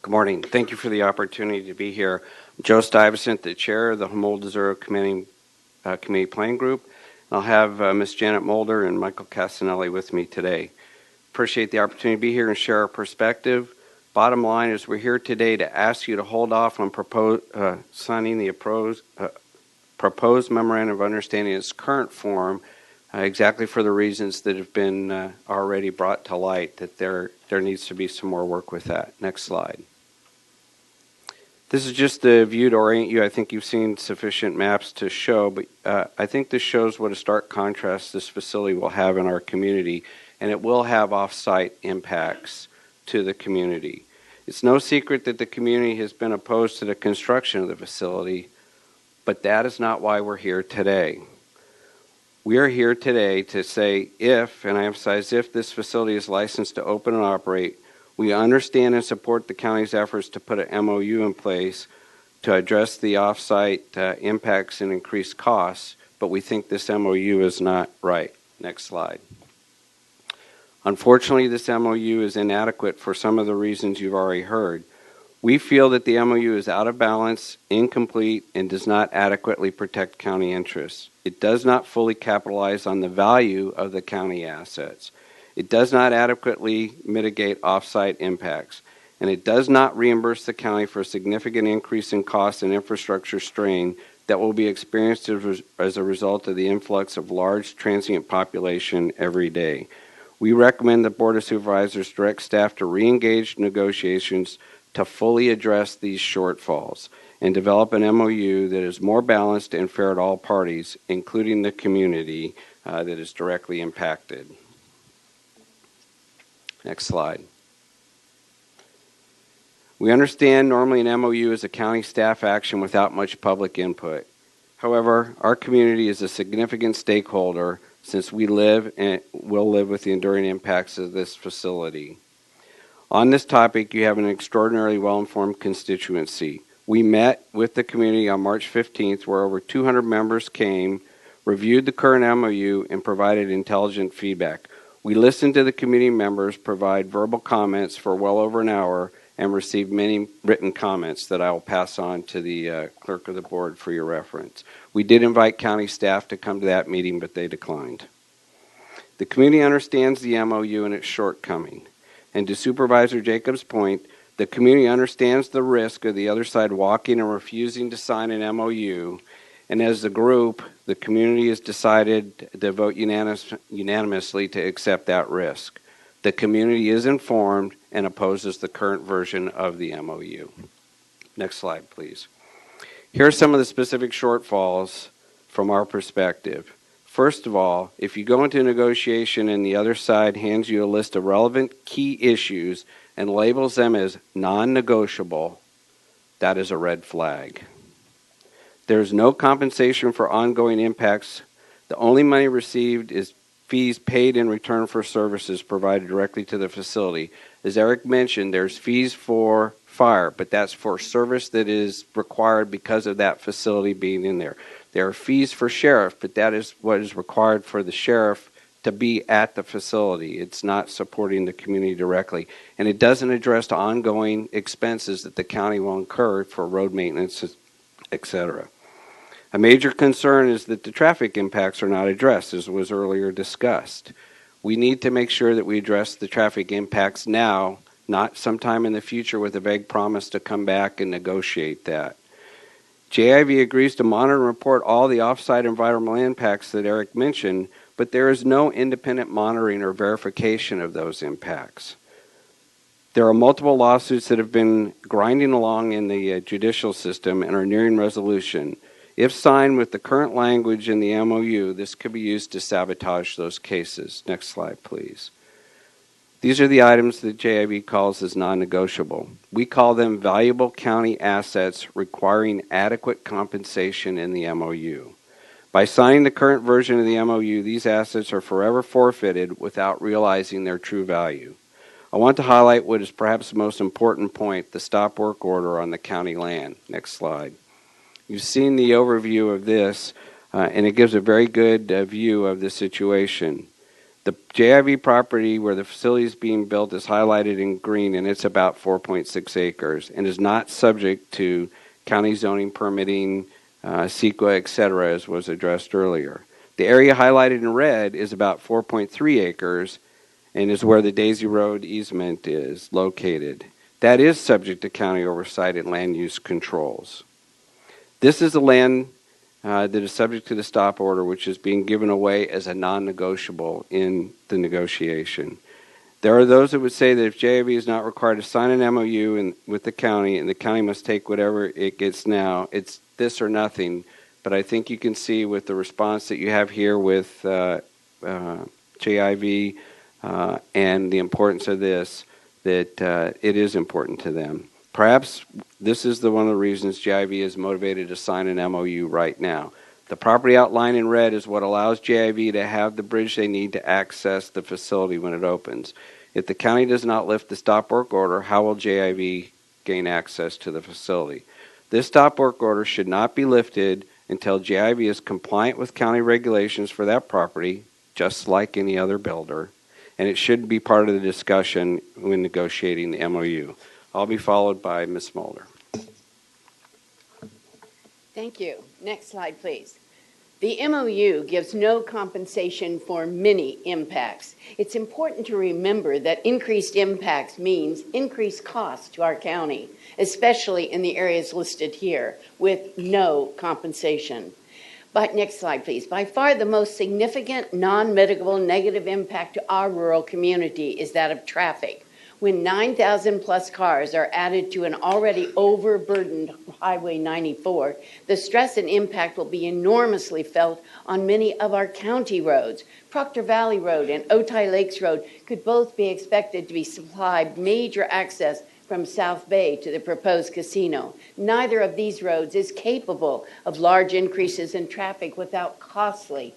Good morning. Thank you for the opportunity to be here. I'm Joe Stuyvesant, the chair of the Dulzura Committee Planning Group. I'll have Ms. Janet Mulder and Michael Casanelli with me today. Appreciate the opportunity to be here and share our perspective. Bottom line is we're here today to ask you to hold off on signing the proposed memorandum of understanding in its current form, exactly for the reasons that have been already brought to light, that there needs to be some more work with that. Next slide. This is just a view to orient you. I think you've seen sufficient maps to show, but I think this shows what a stark contrast this facility will have in our community, and it will have off-site impacts to the community. It's no secret that the community has been opposed to the construction of the facility, but that is not why we're here today. We are here today to say if, and I emphasize if, this facility is licensed to open and operate, we understand and support the county's efforts to put an MOU in place to address the off-site impacts and increased costs, but we think this MOU is not right. Next slide. Unfortunately, this MOU is inadequate for some of the reasons you've already heard. We feel that the MOU is out of balance, incomplete, and does not adequately protect county interests. It does not fully capitalize on the value of the county assets. It does not adequately mitigate off-site impacts, and it does not reimburse the county for a significant increase in cost and infrastructure strain that will be experienced as a result of the influx of large transient population every day. We recommend the Board of Supervisors direct staff to re-engage negotiations to fully address these shortfalls and develop an MOU that is more balanced and fair to all parties, including the community that is directly impacted. Next slide. We understand normally an MOU is a county staff action without much public input. However, our community is a significant stakeholder since we live and will live with the enduring impacts of this facility. On this topic, you have an extraordinarily well-informed constituency. We met with the community on March 15th, where over 200 members came, reviewed the current MOU, and provided intelligent feedback. We listened to the community members provide verbal comments for well over an hour and received many written comments that I will pass on to the clerk of the board for your reference. We did invite county staff to come to that meeting, but they declined. The community understands the MOU and its shortcoming. And to Supervisor Jacobs' point, the community understands the risk of the other side walking and refusing to sign an MOU. And as a group, the community has decided to vote unanimously to accept that risk. The community is informed and opposes the current version of the MOU. Next slide, please. Here are some of the specific shortfalls from our perspective. First of all, if you go into a negotiation and the other side hands you a list of relevant key issues and labels them as non-negotiable, that is a red flag. There's no compensation for ongoing impacts. The only money received is fees paid in return for services provided directly to the facility. As Eric mentioned, there's fees for fire, but that's for service that is required because of that facility being in there. There are fees for sheriff, but that is what is required for the sheriff to be at the facility. It's not supporting the community directly. And it doesn't address ongoing expenses that the county will incur for road maintenance, etc. A major concern is that the traffic impacts are not addressed, as was earlier discussed. We need to make sure that we address the traffic impacts now, not sometime in the future with a vague promise to come back and negotiate that. JIV agrees to monitor and report all the off-site environmental impacts that Eric mentioned, but there is no independent monitoring or verification of those impacts. There are multiple lawsuits that have been grinding along in the judicial system and are nearing resolution. If signed with the current language in the MOU, this could be used to sabotage those cases. Next slide, please. These are the items that JIV calls as non-negotiable. We call them valuable county assets requiring adequate compensation in the MOU. By signing the current version of the MOU, these assets are forever forfeited without realizing their true value. I want to highlight what is perhaps the most important point, the stop work order on the county land. Next slide. You've seen the overview of this, and it gives a very good view of the situation. The JIV property where the facility is being built is highlighted in green, and it's about 4.6 acres and is not subject to county zoning permitting, CEQA, et cetera, as was addressed earlier. The area highlighted in red is about 4.3 acres and is where the Daisy Road easement is located. That is subject to county oversight and land use controls. This is the land that is subject to the stop order, which is being given away as a non-negotiable in the negotiation. There are those that would say that if JIV is not required to sign an MOU with the county, and the county must take whatever it gets now, it's this or nothing. But I think you can see with the response that you have here with JIV and the importance of this, that it is important to them. Perhaps this is one of the reasons JIV is motivated to sign an MOU right now. The property outlined in red is what allows JIV to have the bridge they need to access the facility when it opens. If the county does not lift the stop work order, how will JIV gain access to the facility? This stop work order should not be lifted until JIV is compliant with county regulations for that property, just like any other builder, and it should be part of the discussion when negotiating the MOU. I'll be followed by Ms. Mulder. Thank you. Next slide, please. The MOU gives no compensation for many impacts. It's important to remember that increased impacts means increased costs to our county, especially in the areas listed here, with no compensation. But next slide, please. By far the most significant non-mitigable negative impact to our rural community is that of traffic. When 9,000 plus cars are added to an already overburdened Highway 94, the stress and impact will be enormously felt on many of our county roads. Proctor Valley Road and Otay Lakes Road could both be expected to be supplied major access from South Bay to the proposed casino. Neither of these roads is capable of large increases in traffic without costly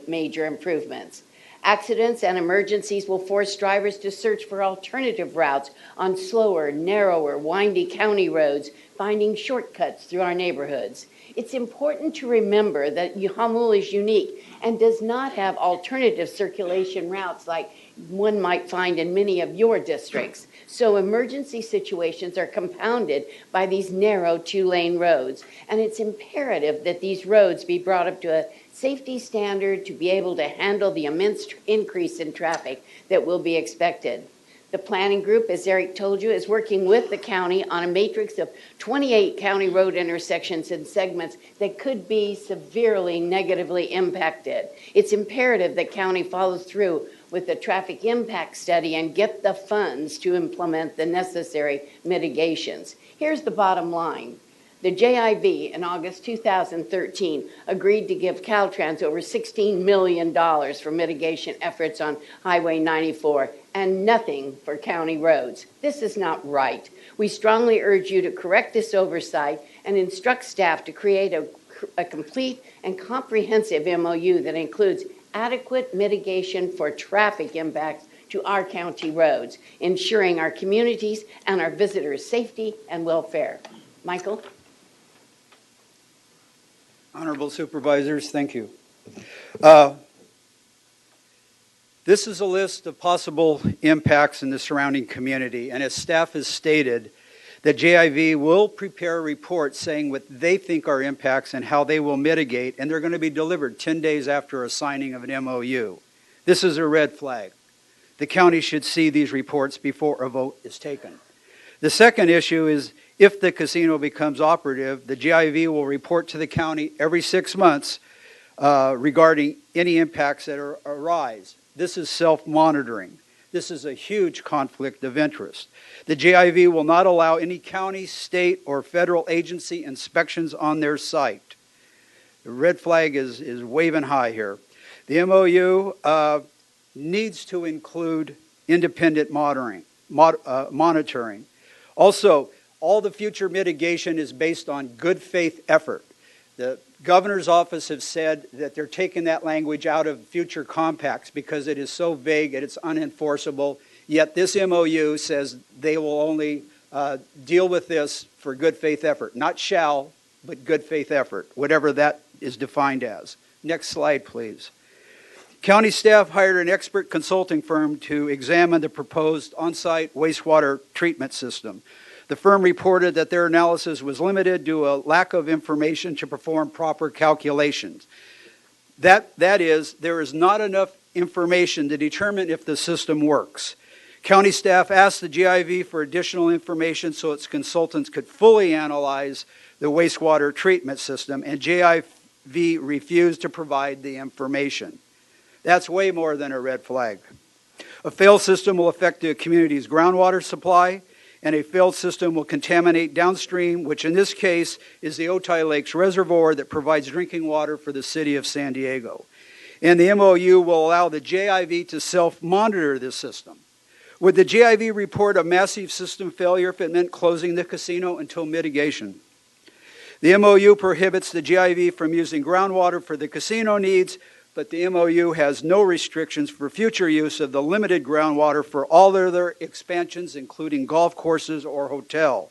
major improvements. Accidents and emergencies will force drivers to search for alternative routes on slower, narrower, windy county roads, finding shortcuts through our neighborhoods. It's important to remember that Jamul is unique and does not have alternative circulation routes like one might find in many of your districts. So emergency situations are compounded by these narrow two-lane roads. And it's imperative that these roads be brought up to a safety standard to be able to handle the immense increase in traffic that will be expected. The planning group, as Eric told you, is working with the county on a matrix of 28 county road intersections and segments that could be severely negatively impacted. It's imperative that county follows through with the traffic impact study and get the funds to implement the necessary mitigations. Here's the bottom line. The JIV in August 2013 agreed to give Caltrans over $16 million for mitigation efforts on Highway 94 and nothing for county roads. This is not right. We strongly urge you to correct this oversight and instruct staff to create a complete and comprehensive MOU that includes adequate mitigation for traffic impacts to our county roads, ensuring our communities and our visitors' safety and welfare. Michael? Honorable Supervisors, thank you. This is a list of possible impacts in the surrounding community, and as staff has stated, that JIV will prepare a report saying what they think are impacts and how they will mitigate, and they're going to be delivered 10 days after a signing of an MOU. This is a red flag. The county should see these reports before a vote is taken. The second issue is if the casino becomes operative, the JIV will report to the county every 6 months regarding any impacts that arise. This is self-monitoring. This is a huge conflict of interest. The JIV will not allow any county, state, or federal agency inspections on their site. The red flag is waving high here. The MOU needs to include independent monitoring. Also, all the future mitigation is based on good faith effort. The governor's office has said that they're taking that language out of future compacts because it is so vague and it's unenforceable. Yet this MOU says they will only deal with this for good faith effort. Not shall, but good faith effort, whatever that is defined as. Next slide, please. County staff hired an expert consulting firm to examine the proposed on-site wastewater treatment system. The firm reported that their analysis was limited due to a lack of information to perform proper calculations. That is, there is not enough information to determine if the system works. County staff asked the GIV for additional information so its consultants could fully analyze the wastewater treatment system, and GIV refused to provide the information. That's way more than a red flag. A failed system will affect the community's groundwater supply, and a failed system will contaminate downstream, which in this case is the Otay Lakes Reservoir that provides drinking water for the city of San Diego. And the MOU will allow the JIV to self-monitor this system. Would the JIV report a massive system failure if it meant closing the casino until mitigation? The MOU prohibits the JIV from using groundwater for the casino needs, but the MOU has no restrictions for future use of the limited groundwater for all other expansions, including golf courses or hotel.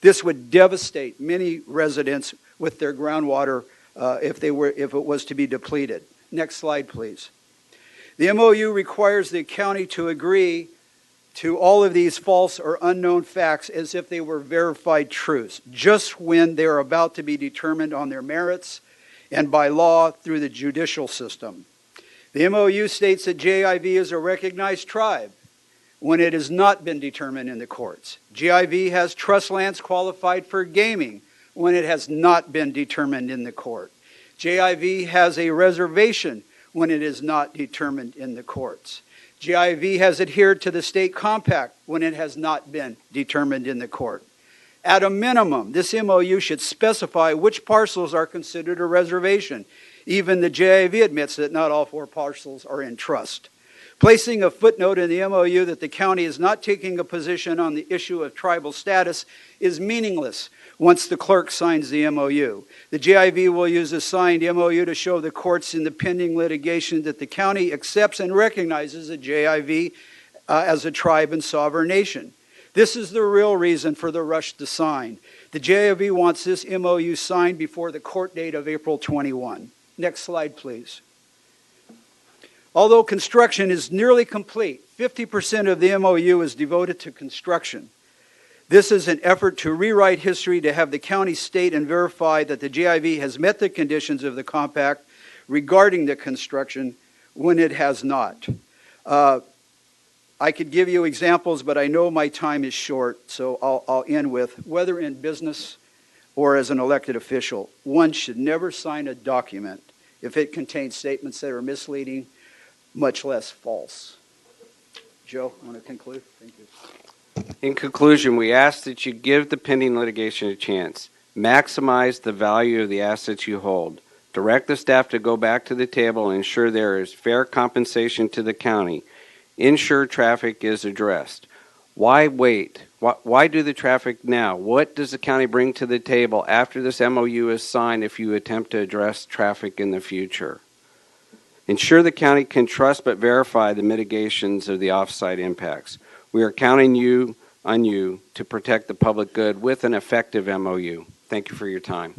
This would devastate many residents with their groundwater if it was to be depleted. Next slide, please. The MOU requires the county to agree to all of these false or unknown facts as if they were verified truths, just when they're about to be determined on their merits and by law through the judicial system. The MOU states that JIV is a recognized tribe when it has not been determined in the courts. JIV has trust lands qualified for gaming when it has not been determined in the court. JIV has a reservation when it is not determined in the courts. JIV has adhered to the state compact when it has not been determined in the court. At a minimum, this MOU should specify which parcels are considered a reservation. Even the JIV admits that not all 4 parcels are in trust. Placing a footnote in the MOU that the county is not taking a position on the issue of tribal status is meaningless once the clerk signs the MOU. The JIV will use a signed MOU to show the courts in the pending litigation that the county accepts and recognizes the JIV as a tribe and sovereign nation. This is the real reason for the rush to sign. The JIV wants this MOU signed before the court date of April 21. Next slide, please. Although construction is nearly complete, 50% of the MOU is devoted to construction. This is an effort to rewrite history to have the county state and verify that the JIV has met the conditions of the compact regarding the construction when it has not. I could give you examples, but I know my time is short, so I'll end with, whether in business or as an elected official, one should never sign a document if it contains statements that are misleading, much less false. Joe, want to conclude? Thank you. In conclusion, we ask that you give the pending litigation a chance. Maximize the value of the assets you hold. Direct the staff to go back to the table and ensure there is fair compensation to the county. Ensure traffic is addressed. Why wait? Why do the traffic now? What does the county bring to the table after this MOU is signed if you attempt to address traffic in the future? Ensure the county can trust but verify the mitigations of the off-site impacts. We are counting on you to protect the public good with an effective MOU. Thank you for your time.